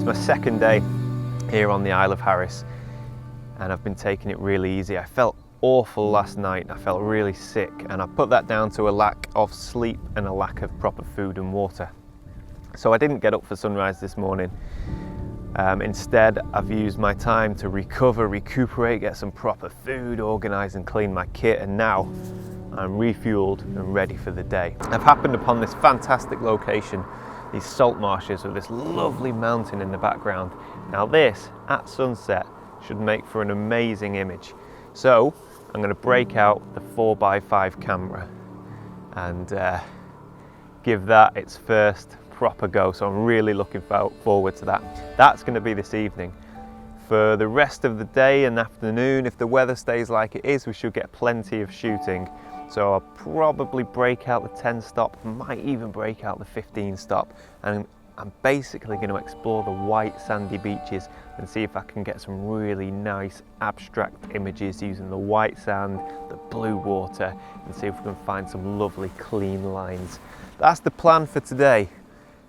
my second day here on the Isle of Harris, and I've been taking it really easy. I felt awful last night. I felt really sick, and I put that down to a lack of sleep and a lack of proper food and water. So I didn't get up for sunrise this morning. Instead, I've used my time to recover, recuperate, get some proper food, organise and clean my kit, and now I'm refueled and ready for the day. I've happened upon this fantastic location, these salt marshes with this lovely mountain in the background. Now this, at sunset, should make for an amazing image. So I'm going to break out the 4x5 camera and give that its first proper go. So I'm really looking forward to that. That's going to be this evening. For the rest of the day and afternoon, if the weather stays like it is, we should get plenty of shooting. So I'll probably break out the 10 stop, might even break out the 15 stop, and I'm basically going to explore the white sandy beaches and see if I can get some really nice abstract images using the white sand, the blue water, and see if we can find some lovely clean lines. That's the plan for today.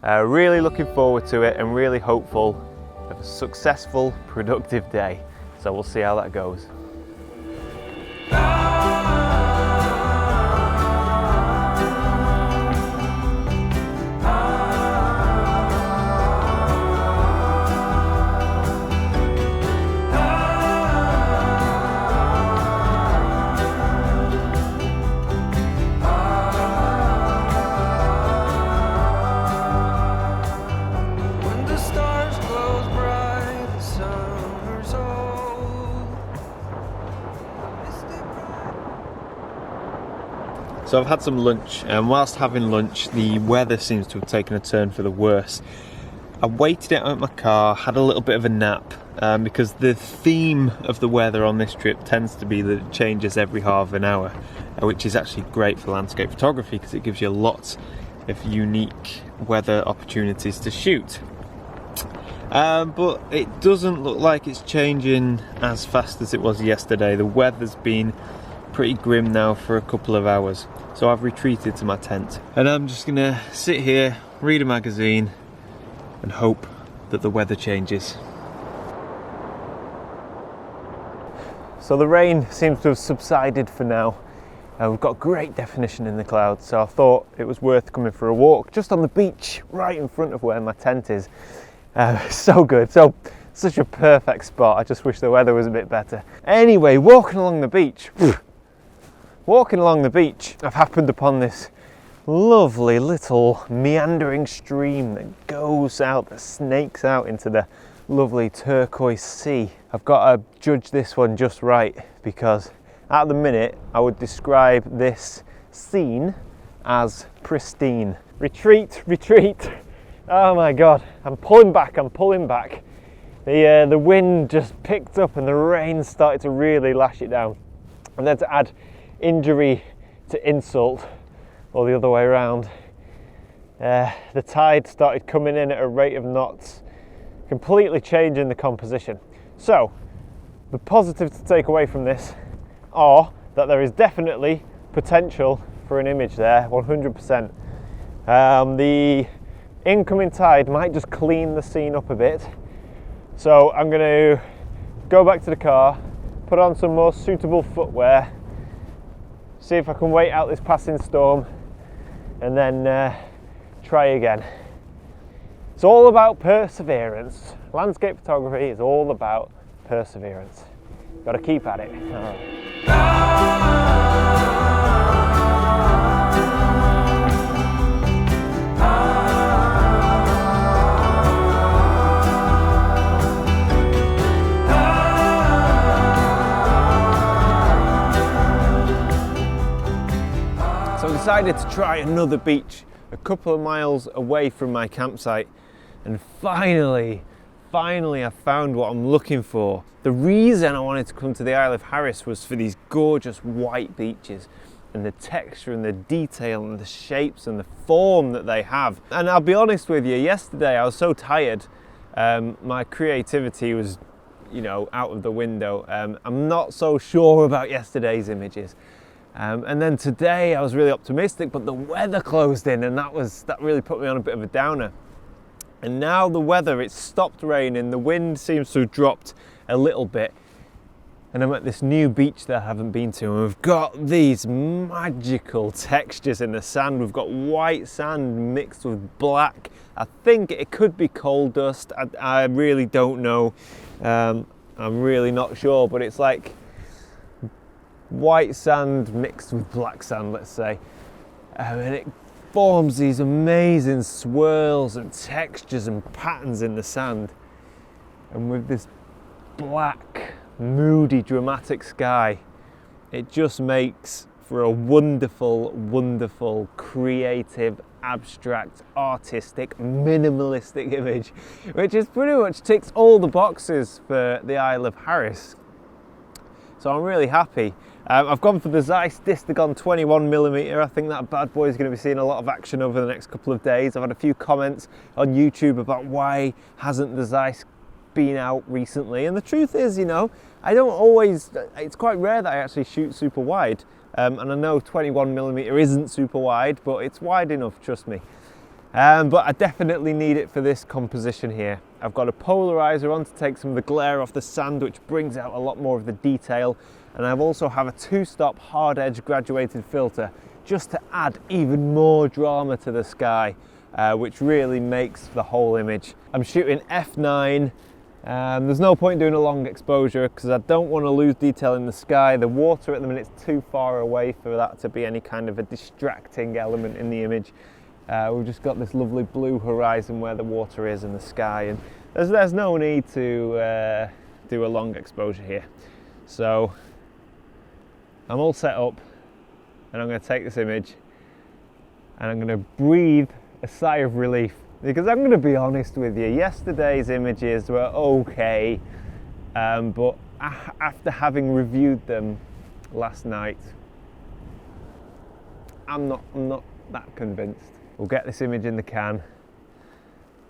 Really looking forward to it and really hopeful of a successful, productive day. So we'll see how that goes. So I've had some lunch, and whilst having lunch, the weather seems to have taken a turn for the worse. I waited out in my car, had a little bit of a nap, because the theme of the weather on this trip tends to be that it changes every half an hour, which is actually great for landscape photography because it gives you lots of unique weather opportunities to shoot. But it doesn't look like it's changing as fast as it was yesterday. The weather's been pretty grim now for a couple of hours, so I've retreated to my tent and I'm just gonna sit here, read a magazine and hope that the weather changes. So the rain seems to have subsided for now. We've got great definition in the clouds, so I thought it was worth coming for a walk just on the beach right in front of where my tent is. So good, such a perfect spot. I just wish the weather was a bit better. Anyway, walking along the beach, I've happened upon this lovely little meandering stream that goes out, that snakes out into the lovely turquoise sea. I've got to judge this one just right because at the minute I would describe this scene as pristine. Retreat, retreat. Oh my God, I'm pulling back. The wind just picked up and the rain started to really lash it down. And then to add injury to insult, or the other way around, the tide started coming in at a rate of knots, completely changing the composition. So the positives to take away from this are that there is definitely potential for an image there, 100%. The incoming tide might just clean the scene up a bit, so I'm going to go back to the car, put on some more suitable footwear, see if I can wait out this passing storm and then try again. It's all about perseverance. Landscape photography is all about perseverance. Got to keep at it. So I decided to try another beach a couple of miles away from my campsite, and finally I found what I'm looking for. The reason I wanted to come to the Isle of Harris was for these gorgeous white beaches and the texture and the detail and the shapes and the form that they have. And I'll be honest with you, yesterday I was so tired, my creativity was, out of the window. I'm not so sure about yesterday's images. And then today I was really optimistic, but the weather closed in and that really put me on a bit of a downer. And now the weather, it's stopped raining, the wind seems to have dropped a little bit. And I'm at this new beach that I haven't been to, and we've got these magical textures in the sand. We've got white sand mixed with black. I think it could be coal dust. I really don't know. I'm really not sure, but it's like white sand mixed with black sand, let's say. And it forms these amazing swirls and textures and patterns in the sand. And with this black, moody, dramatic sky, it just makes for a wonderful, wonderful, creative, abstract, artistic, minimalistic image, which is pretty much ticks all the boxes for the Isle of Harris. So I'm really happy. I've gone for the Zeiss Distagon 21mm. I think that bad boy is going to be seeing a lot of action over the next couple of days. I've had a few comments on YouTube about why hasn't the Zeiss been out recently, and the truth is, you know, I don't always, it's quite rare that I actually shoot super wide, and I know 21mm isn't super wide, but it's wide enough, trust me. But I definitely need it for this composition here. I've got a polarizer on to take some of the glare off the sand, which brings out a lot more of the detail, and I also have a 2-stop hard edge graduated filter just to add even more drama to the sky, which really makes the whole image. I'm shooting f9. There's no point doing a long exposure because I don't want to lose detail in the sky. The water at the minute is too far away for that to be any kind of a distracting element in the image. We've just got this lovely blue horizon where the water is in the sky, and there's no need to do a long exposure here. So I'm all set up, and I'm going to take this image and I'm going to breathe a sigh of relief, because I'm going to be honest with you, yesterday's images were okay, but after having reviewed them last night, I'm not that convinced. We'll get this image in the can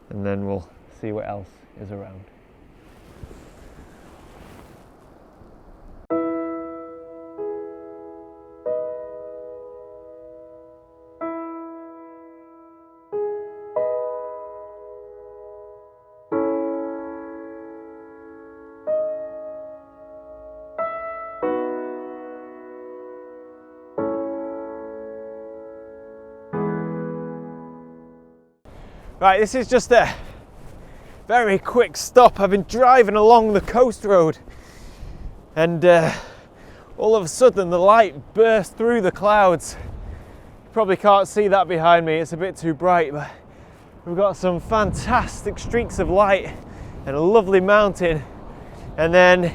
and then we'll see what else is around. Right, this is just a very quick stop. I've been driving along the coast road and all of a sudden the light burst through the clouds. You probably can't see that behind me, it's a bit too bright, but we've got some fantastic streaks of light and a lovely mountain, and then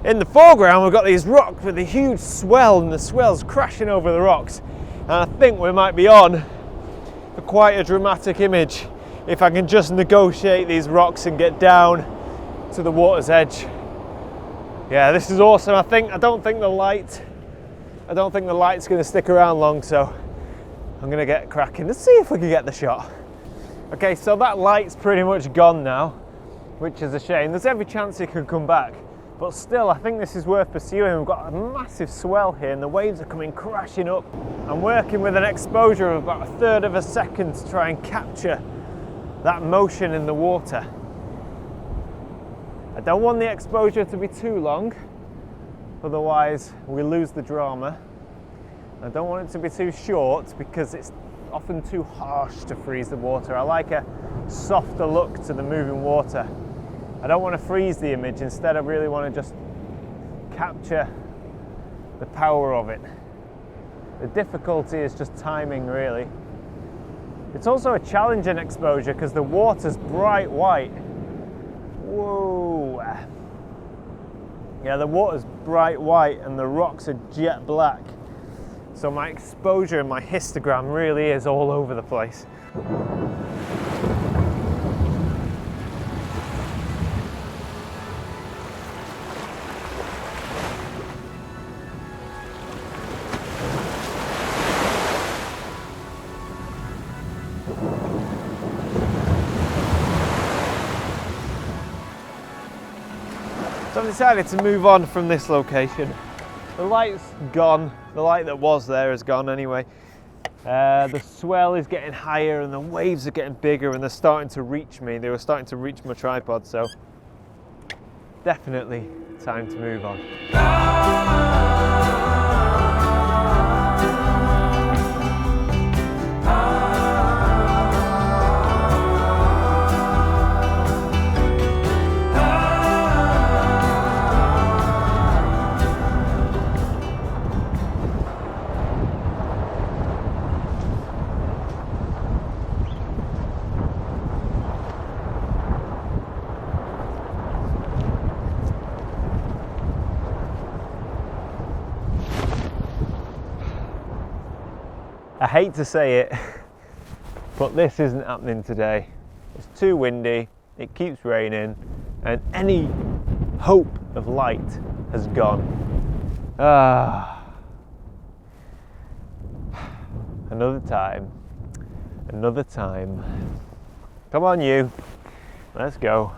in the foreground we've got these rocks with a huge swell, and the swell's crashing over the rocks, and I think we might be on for quite a dramatic image if I can just negotiate these rocks and get down to the water's edge. Yeah, this is awesome. I don't think the light's going to stick around long, so I'm going to get cracking. Let's see if we can get the shot. Okay, so that light's pretty much gone now, which is a shame. There's every chance it could come back, but still I think this is worth pursuing. We've got a massive swell here and the waves are coming crashing up. I'm working with an exposure of about 1/3 of a second to try and capture that motion in the water. I don't want the exposure to be too long, otherwise we lose the drama. I don't want it to be too short because it's often too harsh to freeze the water. I like a softer look to the moving water. I don't want to freeze the image, instead I really want to just capture the power of it. The difficulty is just timing, really. It's also a challenging exposure because the water's bright white. Whoa! Yeah, the water's bright white and the rocks are jet black. So my exposure and my histogram really is all over the place. So I've decided to move on from this location. The light's gone. The light that was there is gone anyway. The swell is getting higher and the waves are getting bigger and they're starting to reach me. They were starting to reach my tripod, so definitely time to move on. I hate to say it, but this isn't happening today. It's too windy, it keeps raining, and any hope of light has gone. Another time. Come on you, let's go.